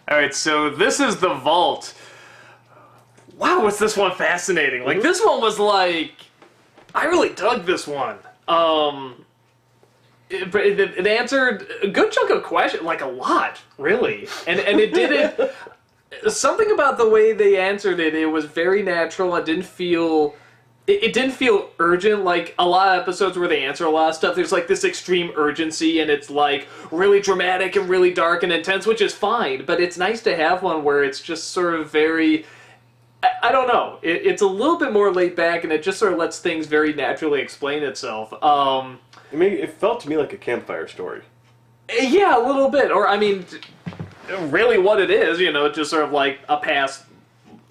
Alright, so this is the vault. Wow, was this one fascinating. Like, this one was like... I really dug this one. It answered a good chunk of questions, like a lot, really. And it did it... Something about the way they answered it, it was very natural. It didn't feel... It didn't feel urgent, like a lot of episodes where they answer a lot of stuff, there's like this extreme urgency and it's like really dramatic and really dark and intense, which is fine, but it's nice to have one where it's just sort of very, I don't know, it's a little bit more laid back and it just sort of lets things very naturally explain itself. I mean, it felt to me like a campfire story. Yeah, a little bit, or I mean, really what it is, you know, just sort of like a past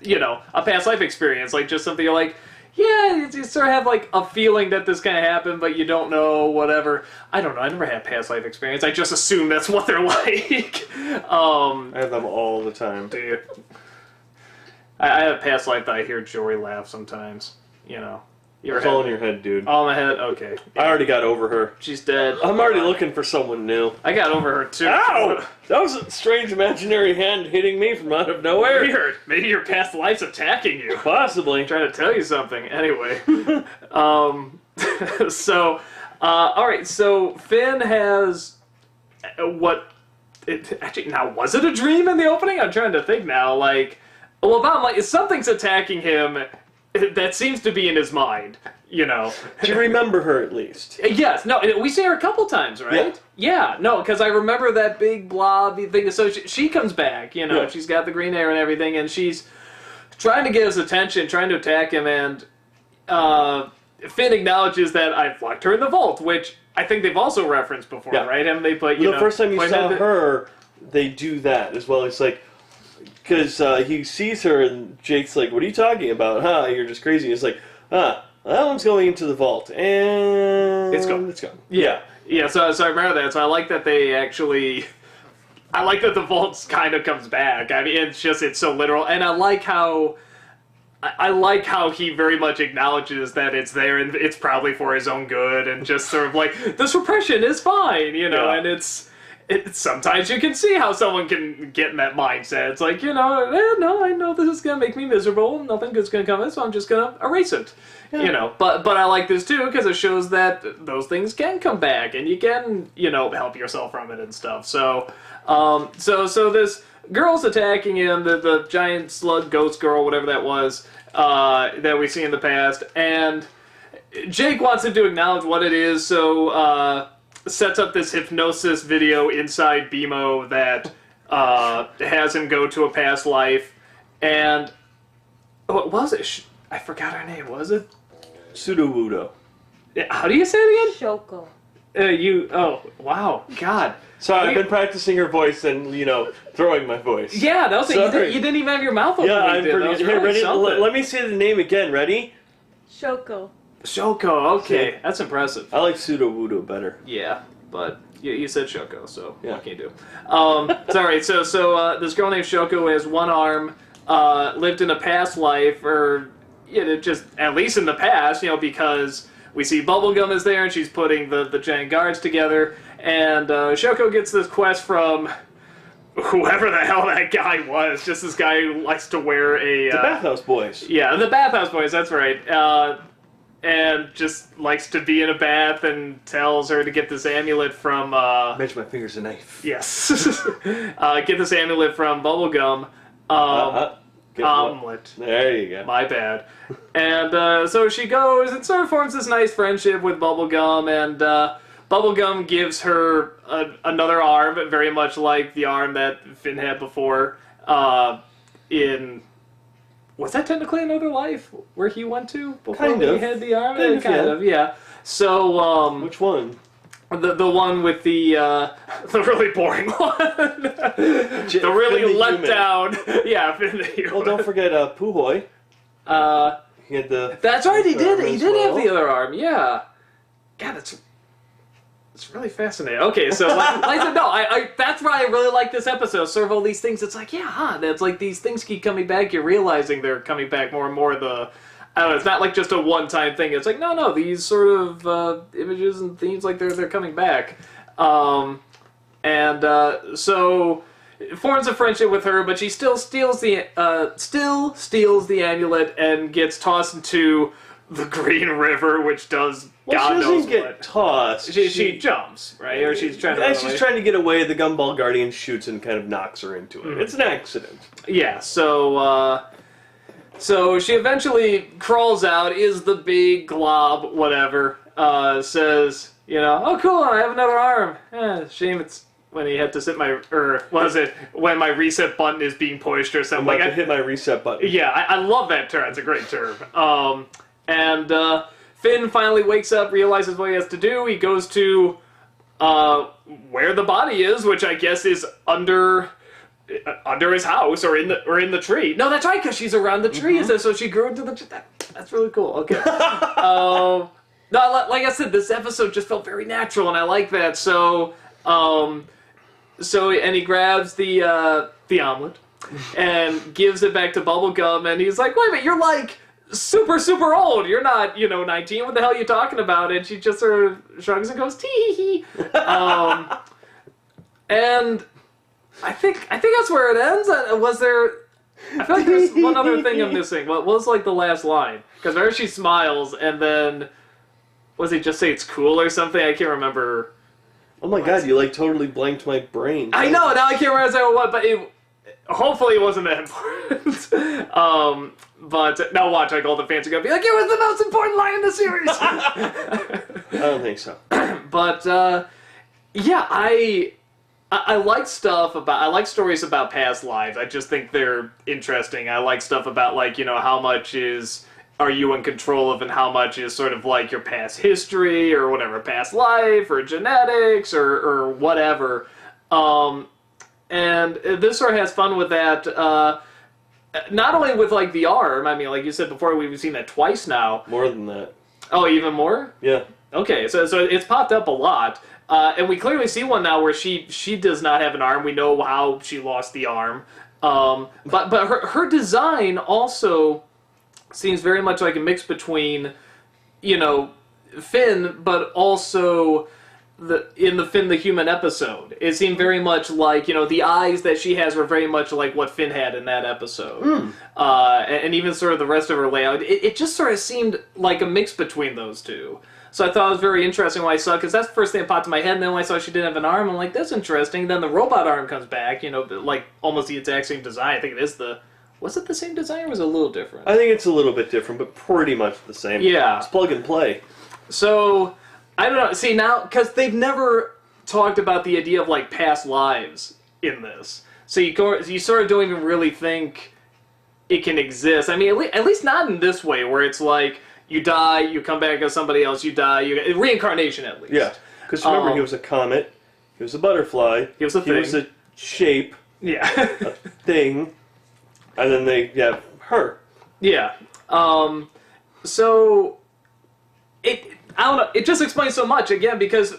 life experience, like just something you're like, yeah, you sort of have like a feeling that this kind of happened, but you don't know, whatever. I don't know, I never had past life experience. I just assume that's what they're like. I have them all the time. Do you? I have a past life that I hear Jory laugh sometimes, you know. It's all in your head, dude. All in my head? Okay. I already got over her. She's dead. I'm already looking for someone new. I got over her, too. Ow! That was a strange imaginary hand hitting me from out of nowhere. Weird. Maybe your past life's attacking you. Possibly. I'm trying to tell you something. Anyway. So, alright, so Finn has actually, now, was it a dream in the opening? I'm trying to think now, like, well, about, like, something's attacking him that seems to be in his mind, you know. Do you remember her, at least? Yes. No, we see her a couple times, right? Yeah. No, because I remember that big blobby thing. So she comes back, you know. Yeah. She's got the green hair and everything, and she's trying to get his attention, trying to attack him, and Finn acknowledges that I've locked her in the vault, which I think they've also referenced before, right? And they put, the first time you saw her, they do that as well. It's like, because he sees her and Jake's like, what are you talking about? Huh, you're just crazy. It's like, that one's going into the vault. And it's gone. It's gone. Yeah. Yeah, so I remember that. So I like that they actually... I like that the vault kind of comes back. I mean, it's so literal. And I like how he very much acknowledges that it's there and it's probably for his own good and just sort of like, this repression is fine, you know, and it's sometimes you can see how someone can get in that mindset. It's like, you know, no, I know this is going to make me miserable. Nothing good's going to come of it, so I'm just going to erase it. Yeah. You know, but I like this too because it shows that those things can come back and you can, you know, help yourself from it and stuff. So, so this girl's attacking him, the giant slug ghost girl, whatever that was, that we see in the past, and Jake wants him to acknowledge what it is, so, sets up this hypnosis video inside BMO that has him go to a past life, and what was it? I forgot her name. Was it Pseudo-Wudo? How do you say it again? Shoko. Oh, wow, God. Sorry, I've been practicing her voice and, you know, throwing my voice. Yeah, that was it. You didn't even have your mouth open. Yeah, I'm pretty good. Here, ready? Let me say the name again. Ready? Shoko. Shoko, okay. That's impressive. I like Pseudo-Wudo better. Yeah, but you said Shoko, so what can you do? Sorry, so this girl named Shoko has one arm, lived in a past life, or just at least in the past, you know, because we see Bubblegum is there and she's putting the giant guards together, and Shoko gets this quest from whoever the hell that guy was, just this guy who likes to wear a... The Bathhouse Boys. Yeah, the Bathhouse Boys, that's right. And just likes to be in a bath and tells her to get this amulet from... Mention my finger's a knife. Yes. Get this amulet from Bubblegum. Omelet. There you go. My bad. And so she goes and sort of forms this nice friendship with Bubblegum, and Bubblegum gives her another arm, very much like the arm that Finn had before in... Was that technically another life where he went to before he had the arm? Kind of, yeah. So, which one? The one with the really boring one. The really let down. Yeah, Finn the Human. Well, don't forget Puhoy. He had the... That's right, he did have the other arm, yeah. God, it's really fascinating. Okay, so like I said, no, that's why I really like this episode. Sort of all these things. It's like, that's like these things keep coming back. You're realizing they're coming back more and more. I don't know. It's not like just a one-time thing. It's like no, these sort of images and themes, like they're coming back. So forms a friendship with her, but she still steals the amulet and gets tossed into the Green River, which does God knows what. She doesn't get tossed. She jumps, right? Or she's trying to run away. Trying to get away. The Gumball Guardian shoots and kind of knocks her into it. It's an accident. Yeah, so she eventually crawls out, is the big glob, whatever, says, oh cool, I have another arm. Shame it's when he had to sit when my reset button is being pushed or something. I'm about to hit my reset button. Yeah, I love that term. It's a great term. And Finn finally wakes up, realizes what he has to do. He goes to where the body is, which I guess is under his house or in the tree. No, that's right, because she's around the tree. So she grew into the tree. That's really cool. Okay. No, like I said, this episode just felt very natural, and I like that. So he grabs the omelet and gives it back to Bubblegum, and he's like, "Wait a minute, you're like super, super old. You're not, 19. What the hell are you talking about?" And she just sort of shrugs and goes, "Tee hee." And I think that's where it ends. Was there? I feel like there's one other thing I'm missing. What was like the last line? Because there she smiles, and then was he just say it's cool or something? I can't remember. Oh my god, you like totally blanked my brain. I know, now I can't remember what, but hopefully it wasn't that important. But now watch, like all the fans are gonna be like, it was the most important line in the series. I don't think so. But yeah, I like I like stories about past lives. I just think they're interesting. I like stuff about like, how much are you in control of and how much is sort of like your past history or whatever, past life or genetics or whatever. And this sort of has fun with that, not only with like the arm, I mean, like you said before, we've seen that twice now. More than that. Oh, even more? Yeah. Okay, so it's popped up a lot. And we clearly see one now where she does not have an arm. We know how she lost the arm. But her design also seems very much like a mix between, Finn, but also in the Finn the Human episode. It seemed very much like, the eyes that she has were very much like what Finn had in that episode. And even sort of the rest of her layout. It just sort of seemed like a mix between those two. So I thought it was very interesting when I saw it, because that's the first thing that popped in my head, and then when I saw she didn't have an arm, I'm like, that's interesting. Then the robot arm comes back, like almost the exact same design. I think it is was it the same design or was it a little different? I think it's a little bit different, but pretty much the same. Yeah. It's plug and play. So, I don't know. See, now, because they've never talked about the idea of, like, past lives in this. So you sort of don't even really think it can exist. I mean, at least not in this way, where it's like, you die, you come back as somebody else, you die, reincarnation at least. Yeah, because remember, he was a comet, he was a butterfly, he was a shape, yeah, a thing, and then her. Yeah. So, I don't know, it just explains so much, again, because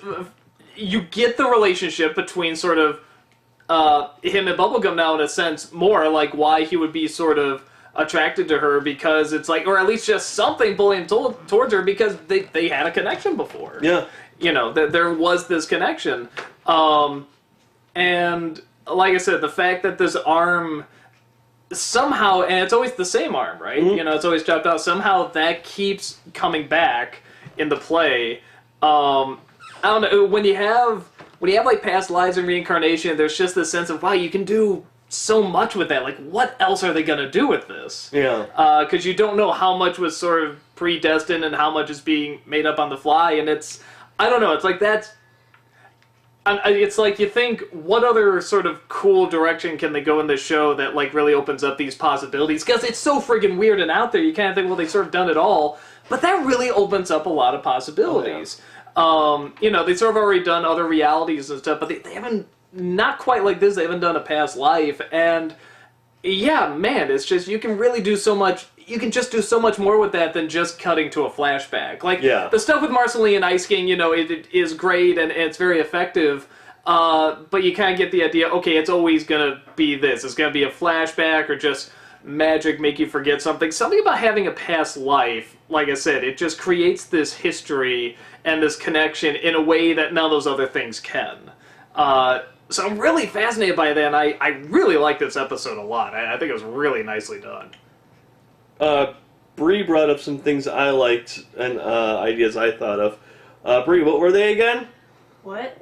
you get the relationship between sort of him and Bubblegum now, in a sense, more, like why he would be sort of attracted to her, because it's like, or at least just something pulling towards her, because they had a connection before. Yeah. There was this connection. And like I said, the fact that this arm somehow, and it's always the same arm, right? Mm-hmm. It's always chopped out. Somehow that keeps coming back in the play. I don't know, when you have like past lives and reincarnation, there's just this sense of, wow, you can do so much with that. Like, what else are they going to do with this? Yeah. Because you don't know how much was sort of predestined and how much is being made up on the fly, and I don't know, it's like it's like you think, what other sort of cool direction can they go in this show that, like, really opens up these possibilities? Because it's so friggin' weird and out there, you kind of think, well, they've sort of done it all, but that really opens up a lot of possibilities. Oh, yeah. They've sort of already done other realities and stuff, but they haven't, not quite like this, they haven't done a past life, and yeah, man, it's just, you can really do so much, you can just do so much more with that than just cutting to a flashback. Like, the stuff with Marceline Ice King, it is great and it's very effective, but you kind of get the idea, okay, it's always gonna be this, it's gonna be a flashback or just magic make you forget something. Something about having a past life, like I said, it just creates this history and this connection in a way that none of those other things can. So I'm really fascinated by that, and I really like this episode a lot. I think it was really nicely done. Bree brought up some things I liked and ideas I thought of. Bree, what were they again? What?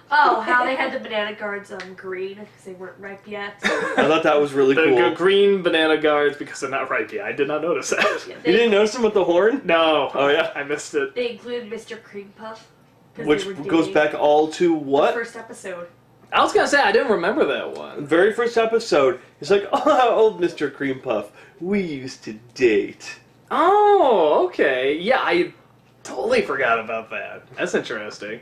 Oh, how they had the banana guards green because they weren't ripe yet. I thought that was really cool. The green banana guards because they're not ripe yet. I did not notice that. Yeah, You didn't notice them with the horn? No. Oh, yeah? I missed it. They included Mr. Cream Puff. 'cause Which they were goes dating back all to the what? first episode. I was gonna say I didn't remember that one. Very first episode. He's like, oh, old Mr. Cream Puff. We used to date. Oh, okay. Yeah, I totally forgot about that. That's interesting.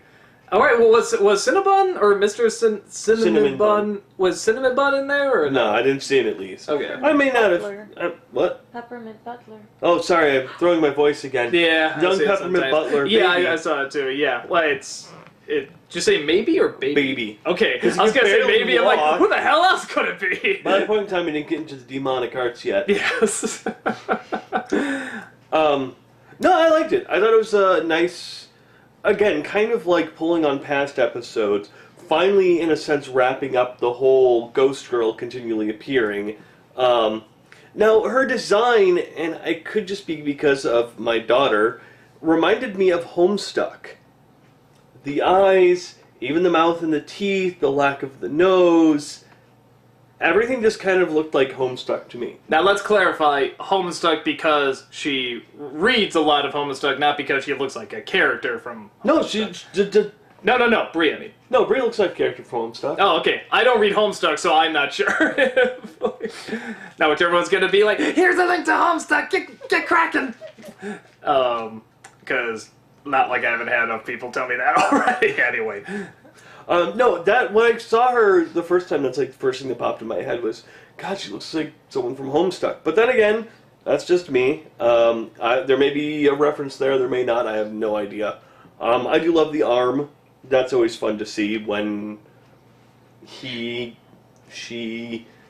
All right. Well, was Cinnabon or Mr. Cinnamon Bun? Was Cinnamon Bun in there or No, I didn't see it at least. Okay. I may not Butler. have. What? Peppermint Butler. Oh, sorry, I'm throwing my voice again. Yeah. I Young see it Peppermint sometimes. Butler. Yeah, baby. I saw it too. Yeah. Well, did you say maybe or baby? Baby. Okay. I 'Cause was he gonna say barely maybe. I'm like, walked. who the hell else could it be? By that point in time, we didn't get into the demonic arts yet. Yes. No, I liked it. I thought it was a nice, again, kind of like pulling on past episodes, finally, in a sense, wrapping up the whole Ghost Girl continually appearing. Now, her design, and it could just be because of my daughter, reminded me of Homestuck. The eyes, even the mouth and the teeth, the lack of the nose, everything just kind of looked like Homestuck to me. Now let's clarify Homestuck because she reads a lot of Homestuck, not because she looks like a character from. No, Homestuck. No, Brie, I mean. No, Brie looks like a character from Homestuck. Oh, okay. I don't read Homestuck, so I'm not sure. Now, which everyone's gonna be like, here's a link to Homestuck, get cracking! Because not like I haven't had enough people tell me that already. Anyway. No, that when I saw her the first time, that's like the first thing that popped in my head was, God, she looks like someone from Homestuck. But then again, that's just me. There may be a reference there, there may not. I have no idea. I do love the arm. That's always fun to see when she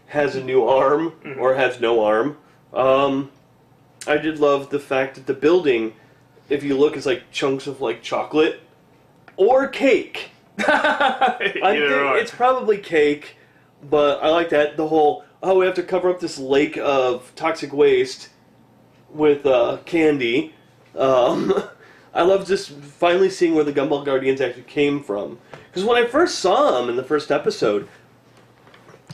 has a new arm or has no arm. I did love the fact that the building, if you look, is like chunks of like chocolate or cake. It's probably cake, but I like that. The whole, oh, we have to cover up this lake of toxic waste with candy. I love just finally seeing where the Gumball Guardians actually came from. Because when I first saw them in the first episode,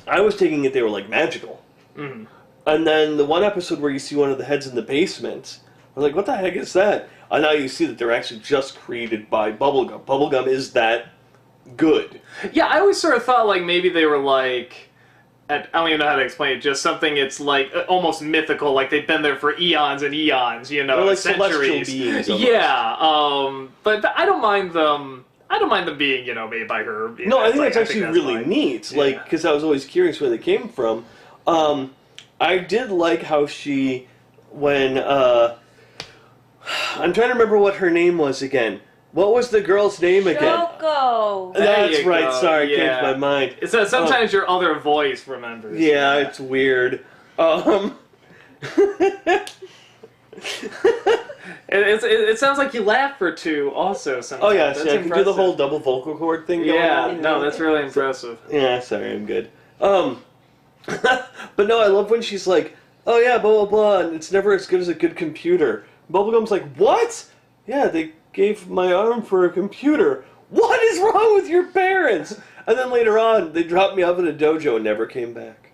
I was taking it they were like magical. Mm-hmm. And then the one episode where you see one of the heads in the basement, I was like, what the heck is that? And now you see that they're actually just created by Bubblegum. Bubblegum is that good. Yeah, I always sort of thought like maybe they were like, I don't even know how to explain it, just something it's like almost mythical, like they've been there for eons and eons, you know, They're like centuries. celestial beings almost. Yeah, but I don't mind them. I don't mind them being, you know, made by her. No, I think like, that's actually really fine. neat. Yeah. Like, because I was always curious where they came from. I did like how she, when I'm trying to remember what her name was again. What was the girl's name again? Shoko. There That's you right. go, Sorry, yeah. changed my mind. So sometimes your other voice remembers. Yeah, it's weird. It sounds like you laugh for two also sometimes. Oh yes, That's yeah, I can do the impressive. whole double vocal cord thing going Yeah, on. no, that's really impressive. Yeah, sorry, I'm good. But no, I love when she's like, oh yeah, blah blah blah, and it's never as good as a good computer. Bubblegum's like, what? Yeah, they gave my arm for a computer. What is wrong with your parents? And then later on, they dropped me off at a dojo and never came back.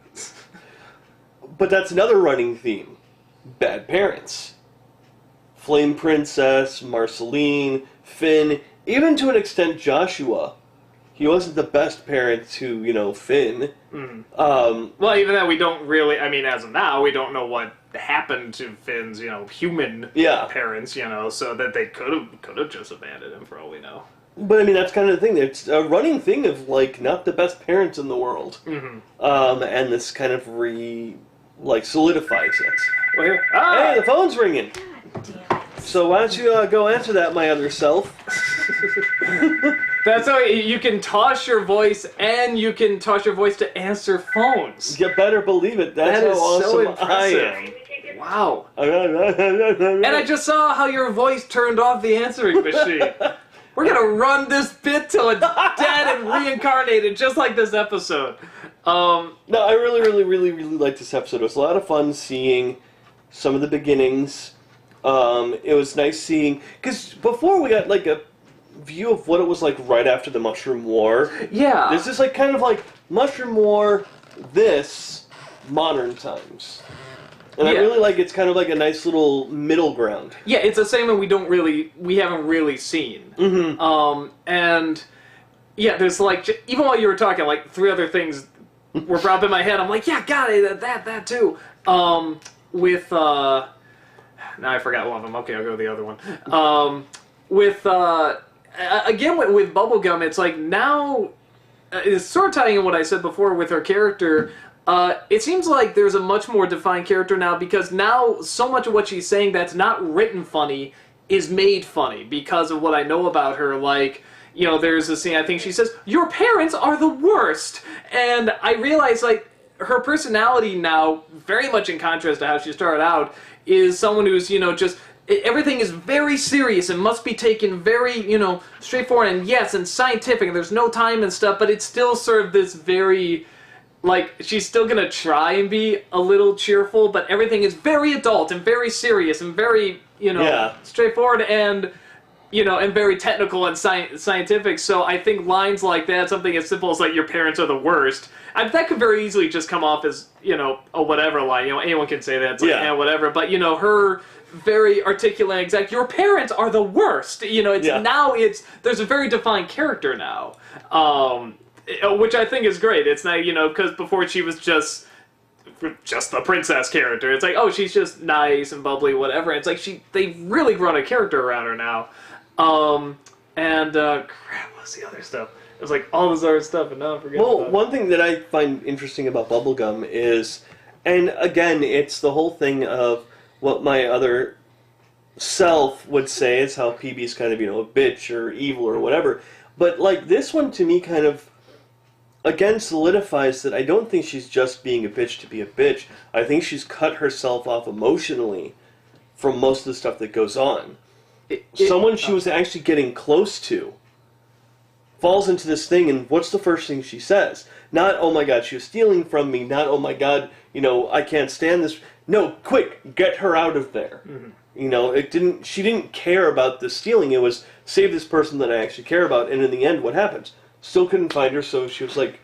But that's another running theme. Bad parents. Flame Princess, Marceline, Finn, even to an extent Joshua. He wasn't the best parent to, you know, Finn. Well, even that we don't really, I mean, as of now, we don't know what happened to Finn's, you know, human parents, you know, so that they could have just abandoned him for all we know. But I mean, that's kind of the thing. It's a running thing of, like, not the best parents in the world. And this kind of solidifies it. Well, here. Hey, the phone's ringing. God damn it. So why don't you go answer that, my other self? That's how you can toss your voice, and you can toss your voice to answer phones. You better believe it. That's That how is awesome so I impressive. am. Wow. And I just saw how your voice turned off the answering machine. we're gonna run this bit till it's dead and reincarnated, just like this episode. No, I really, really, really, really liked this episode. It was a lot of fun seeing some of the beginnings. It was nice seeing, because before we got like a view of what it was like right after the Mushroom War. Yeah. This is like kind of like Mushroom War, this, modern times. And I really like it's kind of like a nice little middle ground. Yeah, it's a segment we haven't really seen. Mm-hmm. And yeah, there's like, even while you were talking, like 3 other things were brought up in my head. I'm like, yeah, got it, that too. With, now I forgot one of them. Okay, I'll go with the other one. Again, with Bubblegum, it's like now, it's sort of tying in what I said before with her character. It seems like there's a much more defined character now, because now so much of what she's saying that's not written funny is made funny because of what I know about her. Like, you know, there's a scene, I think she says, "Your parents are the worst!" And I realize, like, her personality now, very much in contrast to how she started out, is someone who's, you know, just, everything is very serious and must be taken very, you know, straightforward and yes, and scientific, and there's no time and stuff, but it's still sort of this very, like, she's still gonna try and be a little cheerful, but everything is very adult and very serious and very, you know, straightforward and, you know, and very technical and scientific. So I think lines like that, something as simple as like, "Your parents are the worst," that could very easily just come off as, you know, a whatever line. You know, anyone can say that. It's like, yeah, whatever. But, you know, her very articulate, exact, "Your parents are the worst." You know, it's now there's a very defined character now. Which I think is great. It's not, you know, because before she was just the princess character. It's like, oh, she's just nice and bubbly, whatever. It's like they've really grown a character around her now. Crap, what's the other stuff? It was like all this other stuff, and now I'm forgetting. Well, one thing that I find interesting about Bubblegum is, and again, it's the whole thing of what my other self would say is how PB's kind of, you know, a bitch or evil or whatever. But, like, this one to me kind of, again, solidifies that I don't think she's just being a bitch to be a bitch. I think she's cut herself off emotionally from most of the stuff that goes on. Someone she was actually getting close to falls into this thing, and what's the first thing she says? Not, "Oh my god, she was stealing from me," not, "Oh my god, you know, I can't stand this." No, quick, get her out of there. Mm-hmm. You know, she didn't care about the stealing. It was, save this person that I actually care about, and in the end, what happens? Still couldn't find her, so she was like,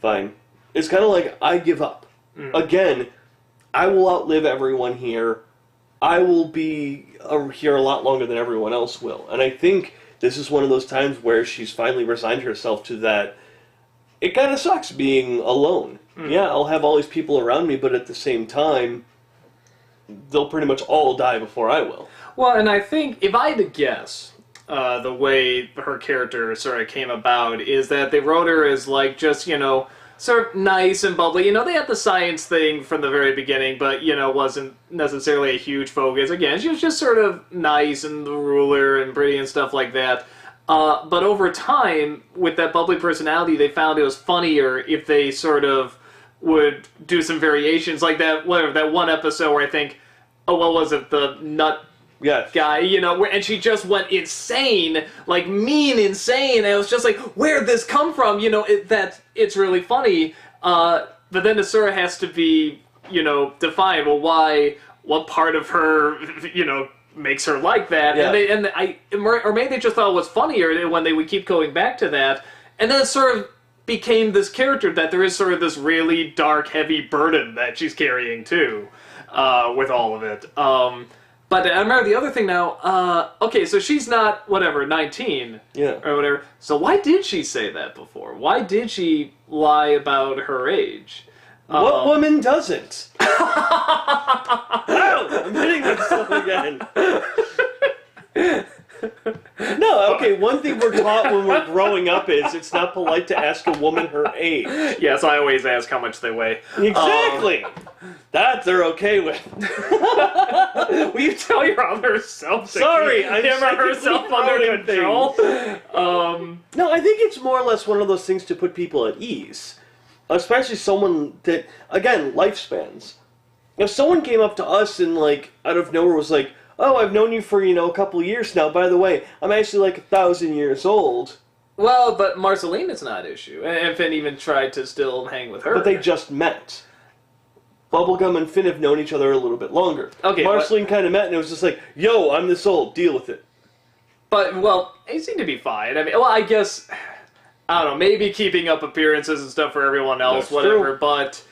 fine. It's kind of like, I give up. Mm. Again, I will outlive everyone here. I will be here a lot longer than everyone else will. And I think this is one of those times where she's finally resigned herself to that. It kind of sucks being alone. Mm. Yeah, I'll have all these people around me, but at the same time, they'll pretty much all die before I will. Well, and I think, if I had to guess, the way her character sort of came about is that they wrote her as, like, just, you know, sort of nice and bubbly. You know, they had the science thing from the very beginning, but, you know, wasn't necessarily a huge focus. Again, she was just sort of nice and the ruler and pretty and stuff like that. But over time, with that bubbly personality, they found it was funnier if they sort of would do some variations, like that one episode where I think, oh, what was it, the nut guy, you know, and she just went insane, like mean insane, and it was just like, where'd this come from? You know, it's really funny, but then it sort of has to be, you know, defined. Well, why? What part of her, you know, makes her like that? Yeah. Or maybe they just thought it was funnier when they would keep going back to that, and then it sort of became this character that there is sort of this really dark, heavy burden that she's carrying too, with all of it. But I remember the other thing now, okay, so she's not, whatever, 19, or whatever, so why did she say that before? Why did she lie about her age? What woman doesn't? Ow! I'm hitting myself again. No, okay, one thing we're taught when we're growing up is it's not polite to ask a woman her age. Yes, I always ask how much they weigh. Exactly! That they're okay with. Will you tell your other self to Sorry, keep him or herself under control? No, I think it's more or less one of those things to put people at ease. Especially someone that, again, lifespans. If someone came up to us and, like, out of nowhere was like, oh, I've known you for, a couple of years now. By the way, I'm actually like 1,000 years old. Well, but Marcelina's not an issue. And Finn even tried to still hang with her. But they just met. Bubblegum and Finn have known each other a little bit longer. Okay, Marceline kind of met, and it was just like, yo, I'm this old, deal with it. But, well, he seemed to be fine. I mean, well, I guess, I don't know, maybe keeping up appearances and stuff for everyone else, That's whatever, true. But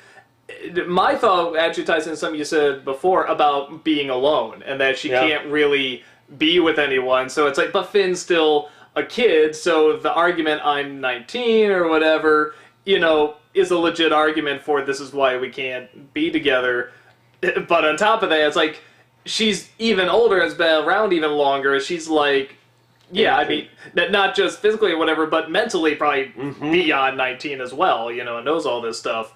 my thought actually ties into something you said before about being alone, and that she can't really be with anyone, so it's like, but Finn's still a kid, so the argument, I'm 19 or whatever, is a legit argument for this is why we can't be together. But on top of that, it's like, she's even older, has been around even longer, she's like, yeah, I mean, not just physically or whatever, but mentally probably beyond 19 as well, and knows all this stuff.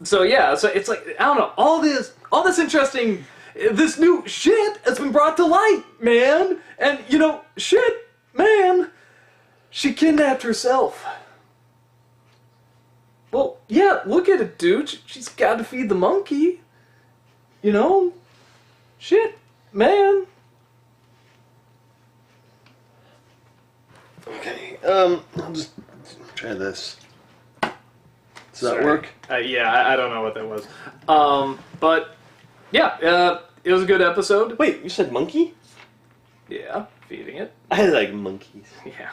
So yeah, so it's like, I don't know, all this interesting, this new shit has been brought to light, man! And, shit, man, she kidnapped herself. Well, yeah, look at it, dude, she's got to feed the monkey, Shit, man. Okay, I'll just try this. Does that work? Yeah, I don't know what that was. But, yeah, it was a good episode. Wait, you said monkey? Yeah, feeding it. I like monkeys. Yeah.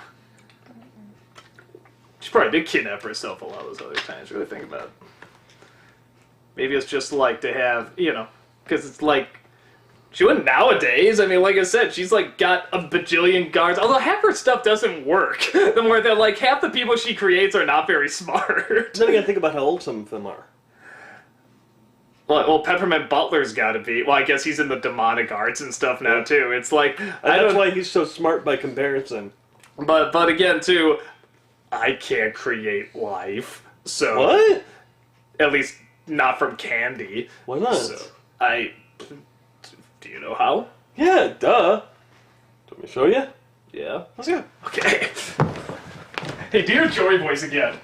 She probably did kidnap herself a lot of those other times, really think about it. Maybe it's just like to have, because it's like, she wouldn't nowadays. I mean, like I said, she's like got a bajillion guards. Although half her stuff doesn't work. The more that like half the people she creates are not very smart. Then you gotta think about how old some of them are. Well, Peppermint Butler's got to be. Well, I guess he's in the demonic arts and stuff now too. It's like That's why he's so smart by comparison. But again, too, I can't create life. So What? At least not from candy. Why not? So do you know how? Yeah, duh. Do you want me to show you? Yeah. Let's go. Okay. Hey, do your Joy voice again.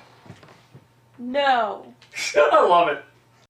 No. I love it.